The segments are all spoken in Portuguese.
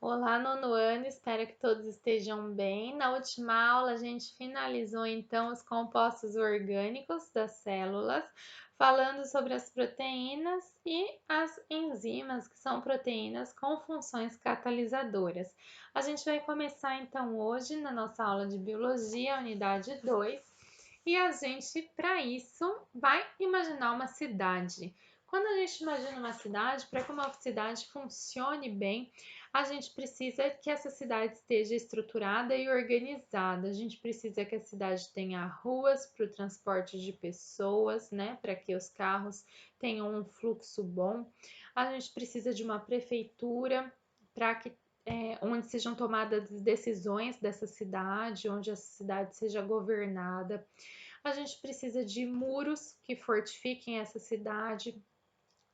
Olá, nono ano, espero que todos estejam bem. Na última aula, a gente finalizou então os compostos orgânicos das células, falando sobre as proteínas e as enzimas, que são proteínas com funções catalisadoras. A gente vai começar então hoje na nossa aula de biologia, unidade 2, e a gente, para isso, vai imaginar uma cidade. Quando a gente imagina uma cidade, para que uma cidade funcione bem, a gente precisa que essa cidade esteja estruturada e organizada. A gente precisa que a cidade tenha ruas para o transporte de pessoas, né? Para que os carros tenham um fluxo bom. A gente precisa de uma prefeitura para que onde sejam tomadas decisões dessa cidade, onde essa cidade seja governada. A gente precisa de muros que fortifiquem essa cidade,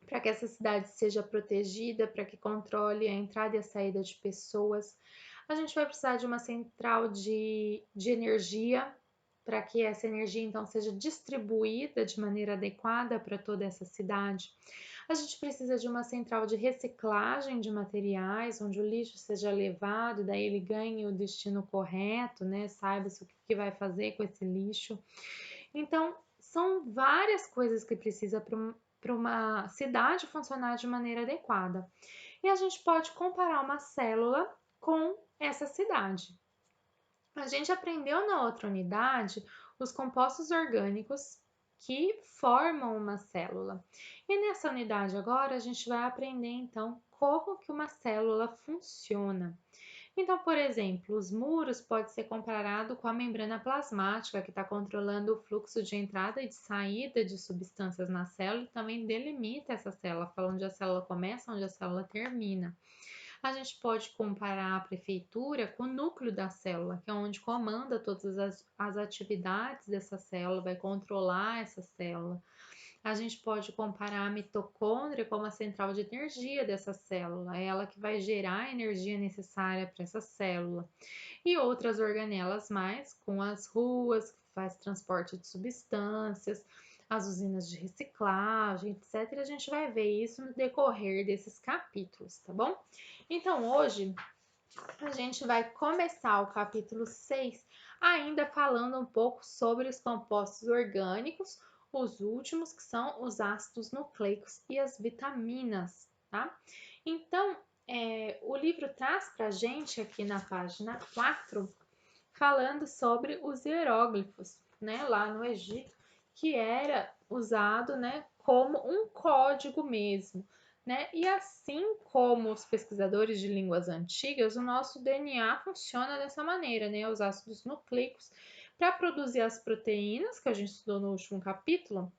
para que essa cidade seja protegida, para que controle a entrada e a saída de pessoas. A gente vai precisar de uma central de energia, para que essa energia então seja distribuída de maneira adequada para toda essa cidade. A gente precisa de uma central de reciclagem de materiais, onde o lixo seja levado, daí ele ganhe o destino correto, né? Saiba-se o que vai fazer com esse lixo. Então, são várias coisas que precisa para uma cidade funcionar de maneira adequada. E a gente pode comparar uma célula com essa cidade. A gente aprendeu na outra unidade os compostos orgânicos que formam uma célula. E nessa unidade agora a gente vai aprender então como que uma célula funciona. Então, por exemplo, os muros pode ser comparado com a membrana plasmática, que está controlando o fluxo de entrada e de saída de substâncias na célula e também delimita essa célula, falando onde a célula começa, onde a célula termina. A gente pode comparar a prefeitura com o núcleo da célula, que é onde comanda todas as atividades dessa célula, vai controlar essa célula. A gente pode comparar a mitocôndria como a central de energia dessa célula, é ela que vai gerar a energia necessária para essa célula. E outras organelas mais, com as ruas, que faz transporte de substâncias, as usinas de reciclagem, etc. A gente vai ver isso no decorrer desses capítulos, tá bom? Então, hoje a gente vai começar o capítulo 6 ainda falando um pouco sobre os compostos orgânicos, os últimos que são os ácidos nucleicos e as vitaminas, tá? Então, o livro traz para a gente aqui na página 4 falando sobre os hieróglifos, né, lá no Egito, que era usado, né, como um código mesmo, né? E assim como os pesquisadores de línguas antigas, o nosso DNA funciona dessa maneira, né? Os ácidos nucleicos para produzir as proteínas que a gente estudou no último capítulo,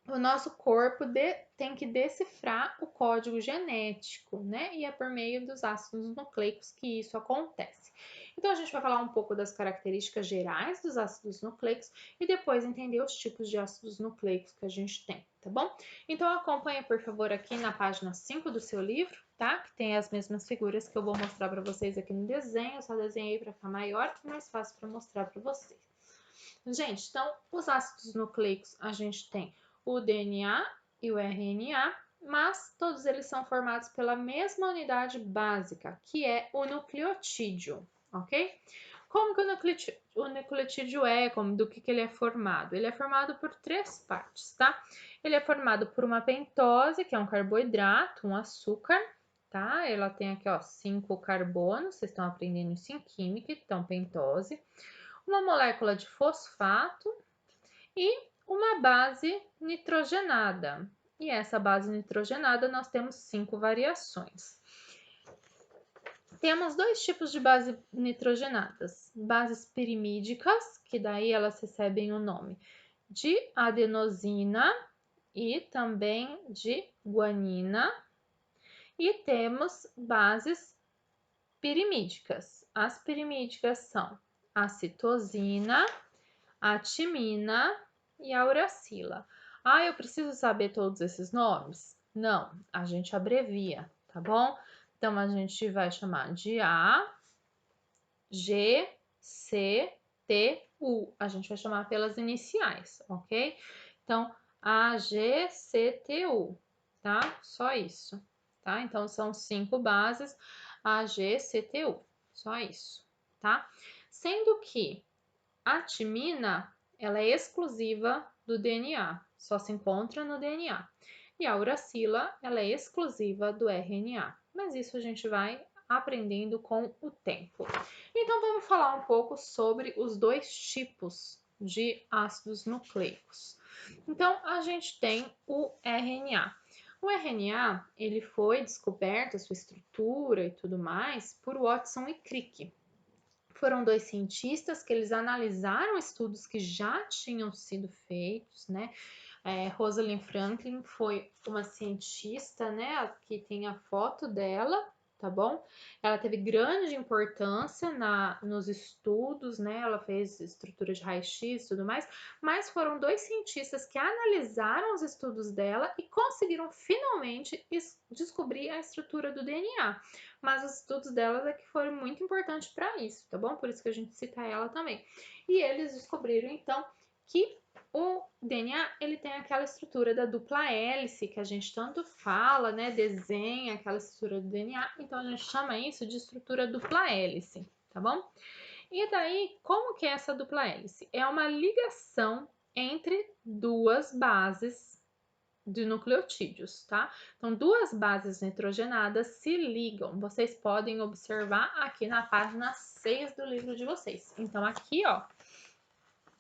o nosso corpo tem que decifrar o código genético, né? E é por meio dos ácidos nucleicos que isso acontece. Então, a gente vai falar um pouco das características gerais dos ácidos nucleicos e depois entender os tipos de ácidos nucleicos que a gente tem, tá bom? Então, acompanha, por favor, aqui na página 5 do seu livro, tá? Que tem as mesmas figuras que eu vou mostrar para vocês aqui no desenho. Eu só desenhei para ficar maior e mais fácil para mostrar para vocês. Gente, então, os ácidos nucleicos a gente tem o DNA e o RNA, mas todos eles são formados pela mesma unidade básica, que é o nucleotídeo, ok? Como que o nucleotídeo é, do que ele é formado? Ele é formado por três partes, tá? Ele é formado por uma pentose, que é um carboidrato, um açúcar, tá? Ela tem aqui, ó, 5 carbonos, vocês estão aprendendo isso em química, então pentose, uma molécula de fosfato e uma base nitrogenada. E essa base nitrogenada nós temos 5 variações. Temos dois tipos de bases nitrogenadas: bases pirimídicas, que daí elas recebem o nome de adenosina e também de guanina, e temos bases pirimídicas. As pirimídicas são a citosina, a timina e a uracila. Ah, eu preciso saber todos esses nomes? Não, a gente abrevia, tá bom? Então, a gente vai chamar de A, G, C, T, U. A gente vai chamar pelas iniciais, ok? Então, A, G, C, T, U, tá? Só isso, tá? Então, são 5 bases. AGCTU, só isso, tá? Sendo que a timina, ela é exclusiva do DNA, só se encontra no DNA. E a uracila, ela é exclusiva do RNA, mas isso a gente vai aprendendo com o tempo. Então, vamos falar um pouco sobre os dois tipos de ácidos nucleicos. Então, a gente tem o RNA. O RNA, ele foi descoberto, a sua estrutura e tudo mais, por Watson e Crick. Foram dois cientistas que eles analisaram estudos que já tinham sido feitos, né? Rosalind Franklin foi uma cientista, né? Aqui tem a foto dela, tá bom? Ela teve grande importância nos estudos, né? Ela fez estrutura de raio-x e tudo mais, mas foram dois cientistas que analisaram os estudos dela e conseguiram finalmente descobrir a estrutura do DNA. Mas os estudos delas é que foram muito importantes para isso, tá bom? Por isso que a gente cita ela também. E eles descobriram, então, que o DNA, ele tem aquela estrutura da dupla hélice, que a gente tanto fala, né? Desenha aquela estrutura do DNA, então a gente chama isso de estrutura dupla hélice, tá bom? E daí, como que é essa dupla hélice? É uma ligação entre duas bases de nucleotídeos, tá? Então, duas bases nitrogenadas se ligam. Vocês podem observar aqui na página 6 do livro de vocês. Então, aqui, ó,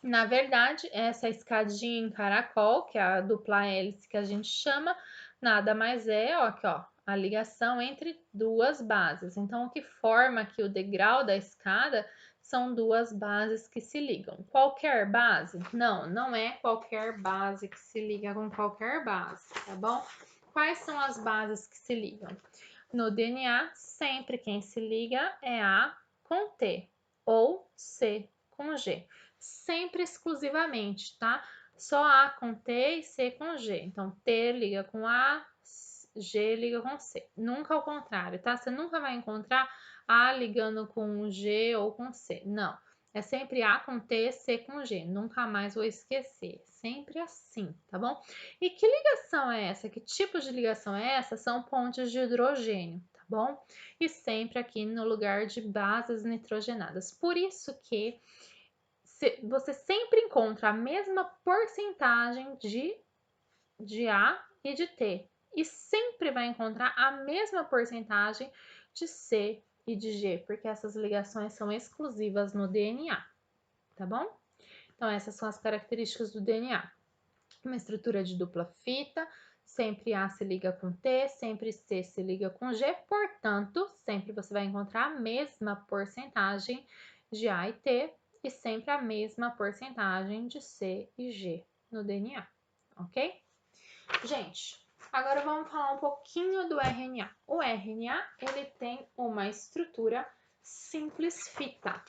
na verdade, essa escadinha em caracol, que é a dupla hélice que a gente chama, nada mais é, ó, aqui, ó, a ligação entre duas bases. Então, o que forma aqui o degrau da escada são duas bases que se ligam. Qualquer base? Não, não é qualquer base que se liga com qualquer base, tá bom? Quais são as bases que se ligam? No DNA, sempre quem se liga é A com T ou C com G. Sempre exclusivamente, tá? Só A com T e C com G. Então, T liga com A, G liga com C. Nunca ao contrário, tá? Você nunca vai encontrar A ligando com G ou com C. Não. É sempre A com T, C com G. Nunca mais vou esquecer. Sempre assim, tá bom? E que ligação é essa? Que tipo de ligação é essa? São pontes de hidrogênio, tá bom? E sempre aqui no lugar de bases nitrogenadas. Por isso que você sempre encontra a mesma porcentagem de A e de T. E sempre vai encontrar a mesma porcentagem de C e de G, porque essas ligações são exclusivas no DNA, tá bom? Então, essas são as características do DNA. Uma estrutura de dupla fita, sempre A se liga com T, sempre C se liga com G, portanto, sempre você vai encontrar a mesma porcentagem de A e T e sempre a mesma porcentagem de C e G no DNA, ok? Gente, agora vamos falar um pouquinho do RNA. O RNA, ele tem uma estrutura simples fita.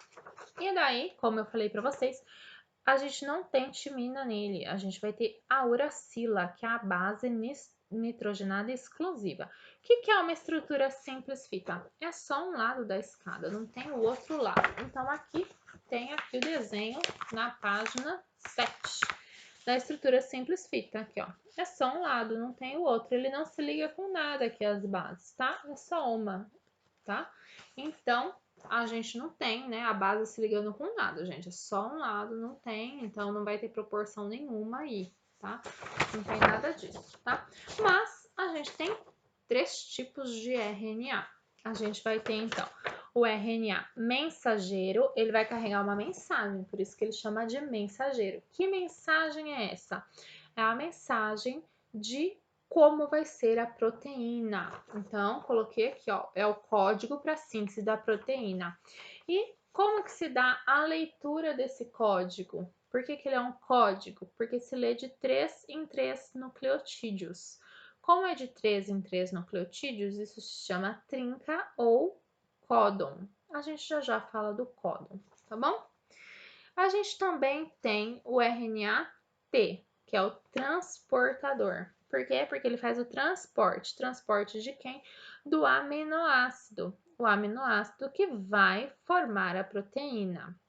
E daí, como eu falei para vocês, a gente não tem timina nele, a gente vai ter a uracila, que é a base nitrogenada exclusiva. O que é uma estrutura simples fita? É só um lado da escada, não tem o outro lado. Então, aqui tem aqui o desenho na página 7 da estrutura simples fita, aqui ó. É só um lado, não tem o outro, ele não se liga com nada aqui as bases, tá? É só uma, tá? Então, a gente não tem, né, a base se ligando com nada, gente. É só um lado, não tem, então não vai ter proporção nenhuma aí, tá? Não tem nada disso, tá? Mas a gente tem três tipos de RNA. A gente vai ter, então, o RNA mensageiro, ele vai carregar uma mensagem, por isso que ele chama de mensageiro. Que mensagem é essa? É a mensagem de como vai ser a proteína. Então, coloquei aqui, ó, é o código para síntese da proteína. E como que se dá a leitura desse código? Por que ele é um código? Porque se lê de 3 em 3 nucleotídeos. Como é de 3 em 3 nucleotídeos, isso se chama trinca ou códon. A gente já fala do códon, tá bom? A gente também tem o RNA-T, que é o transportador. Por quê? Porque ele faz o transporte. Transporte de quem? Do aminoácido. O aminoácido que vai formar a proteína.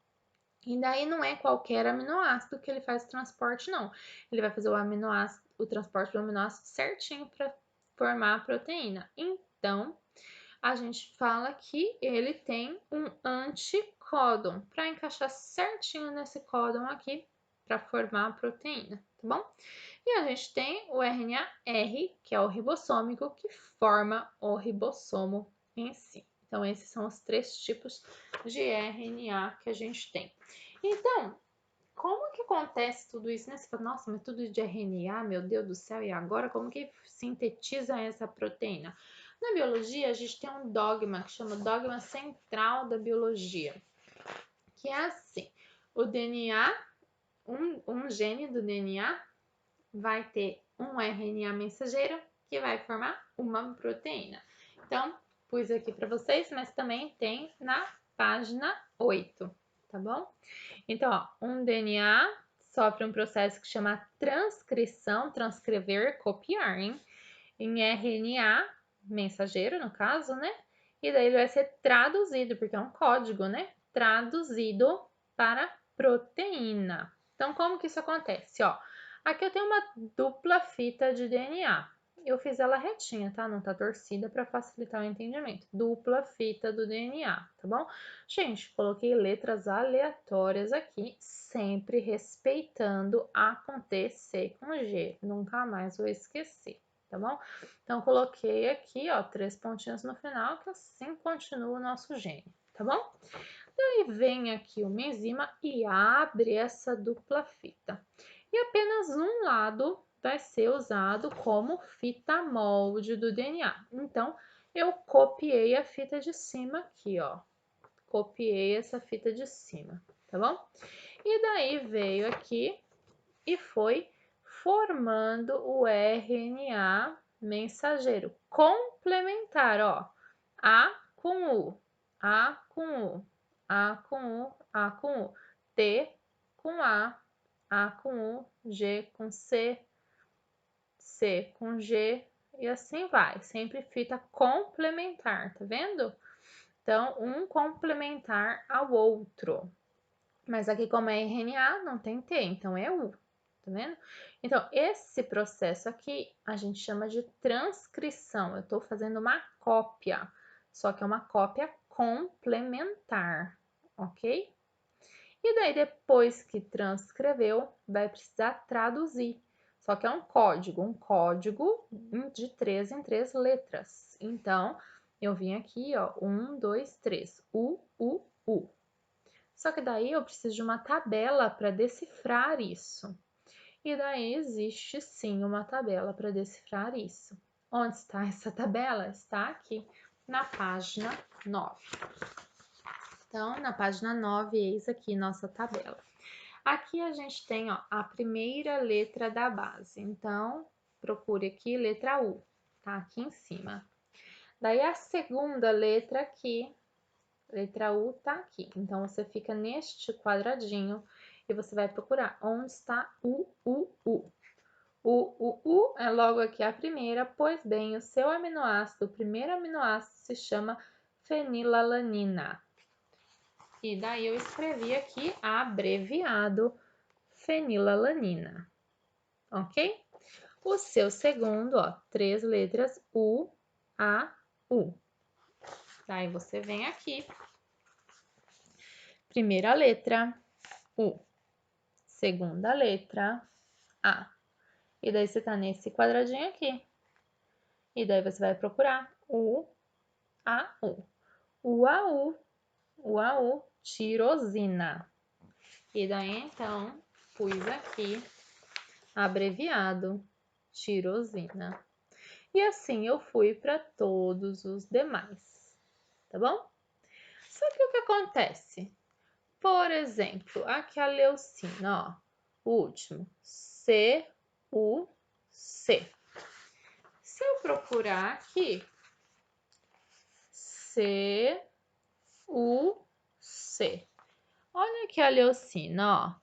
E daí não é qualquer aminoácido que ele faz o transporte, não. Ele vai fazer o transporte do aminoácido certinho para formar a proteína. Então, a gente fala que ele tem um anticódon para encaixar certinho nesse códon aqui para formar a proteína, tá bom? E a gente tem o RNA R, que é o ribossômico, que forma o ribossomo em si. Então, esses são os 3 tipos de RNA que a gente tem. Então, como que acontece tudo isso, né? Você fala, nossa, mas tudo de RNA, meu Deus do céu, e agora como que sintetiza essa proteína? Na biologia, a gente tem um dogma que chama dogma central da biologia, que é assim: o DNA, um gene do DNA vai ter um RNA mensageiro que vai formar uma proteína. Então, pus aqui para vocês, mas também tem na página 8, tá bom? Então, ó, um DNA sofre um processo que chama transcrição, transcrever, copiar, hein? Em RNA, mensageiro no caso, né? E daí ele vai ser traduzido, porque é um código, né? Traduzido para proteína. Então, como que isso acontece? Ó, aqui eu tenho uma dupla fita de DNA. Eu fiz ela retinha, tá? Não tá torcida para facilitar o entendimento. Dupla fita do DNA, tá bom? Gente, coloquei letras aleatórias aqui, sempre respeitando a com T, C com G. Nunca mais vou esquecer, tá bom? Então, coloquei aqui, ó, 3 pontinhos no final, que assim continua o nosso gene, tá bom? Daí vem aqui uma enzima e abre essa dupla fita. E apenas um lado vai ser usado como fita molde do DNA. Então, eu copiei a fita de cima aqui, ó. Copiei essa fita de cima, tá bom? E daí veio aqui e foi formando o RNA mensageiro complementar, ó. A com U, A com U, A com U, A com U, T com A com U, G com C, C com G e assim vai, sempre fita complementar, tá vendo? Então, um complementar ao outro. Mas aqui, como é RNA, não tem T, então é U, tá vendo? Então, esse processo aqui a gente chama de transcrição. Eu estou fazendo uma cópia, só que é uma cópia complementar, ok? E daí, depois que transcreveu, vai precisar traduzir. Só que é um código de 3 em 3 letras. Então, eu vim aqui, ó, 1, 2, 3, U, U, U. Só que daí eu preciso de uma tabela para decifrar isso. E daí existe sim uma tabela para decifrar isso. Onde está essa tabela? Está aqui na página 9. Então, na página 9, eis aqui nossa tabela. Aqui a gente tem, ó, a primeira letra da base. Então, procure aqui letra U, tá aqui em cima. Daí a segunda letra aqui, letra U tá aqui. Então, você fica neste quadradinho e você vai procurar onde está o U. O é logo aqui a primeira, pois bem, o seu aminoácido, o primeiro aminoácido se chama fenilalanina. E daí eu escrevi aqui abreviado fenilalanina, ok? O seu segundo, ó, 3 letras U, A, U. Daí você vem aqui, primeira letra, U. Segunda letra, A. E daí você tá nesse quadradinho aqui. E daí você vai procurar U, A, U. U, A, U, tirosina. E daí, então, pus aqui, abreviado, tirosina. E assim eu fui para todos os demais, tá bom? Só que o que acontece? Por exemplo, aqui a leucina, ó, o último, C, U, C. Se eu procurar aqui, C, U, C. Olha aqui a leucina, ó.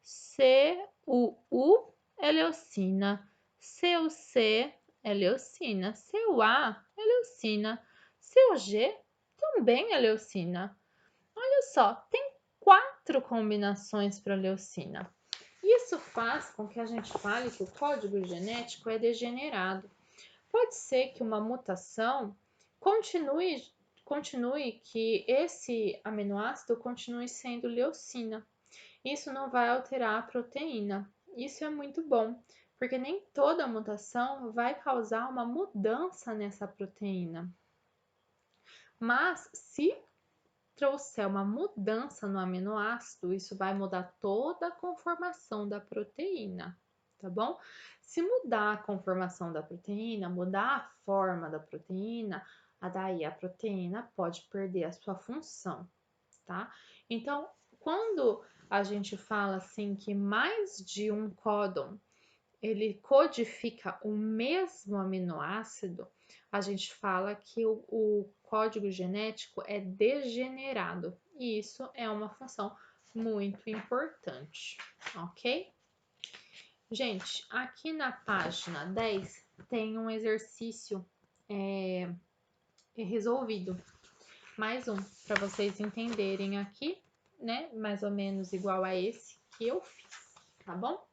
C, U é leucina. Seu C é leucina. Seu A é leucina. Seu G também é leucina. Olha só, tem 4 combinações para leucina. Isso faz com que a gente fale que o código genético é degenerado. Pode ser que uma mutação Continue que esse aminoácido continue sendo leucina. Isso não vai alterar a proteína. Isso é muito bom, porque nem toda mutação vai causar uma mudança nessa proteína. Mas se trouxer uma mudança no aminoácido, isso vai mudar toda a conformação da proteína, tá bom? Se mudar a conformação da proteína, mudar a forma da proteína, daí a proteína pode perder a sua função, tá? Então, quando a gente fala assim que mais de um códon ele codifica o mesmo aminoácido, a gente fala que o código genético é degenerado, e isso é uma função muito importante, ok? Gente, aqui na página 10 tem um exercício resolvido, mais um, para vocês entenderem aqui, né? Mais ou menos igual a esse que eu fiz, tá bom?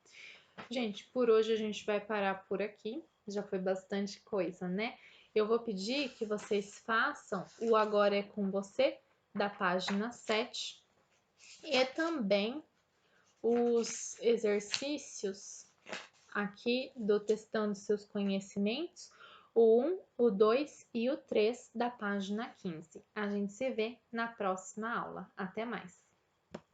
Gente, por hoje a gente vai parar por aqui. Já foi bastante coisa, né? Eu vou pedir que vocês façam o Agora é com Você, da página 7, e também os exercícios aqui do Testando Seus Conhecimentos, o 1, o 2 e o 3 da página 15. A gente se vê na próxima aula. Até mais!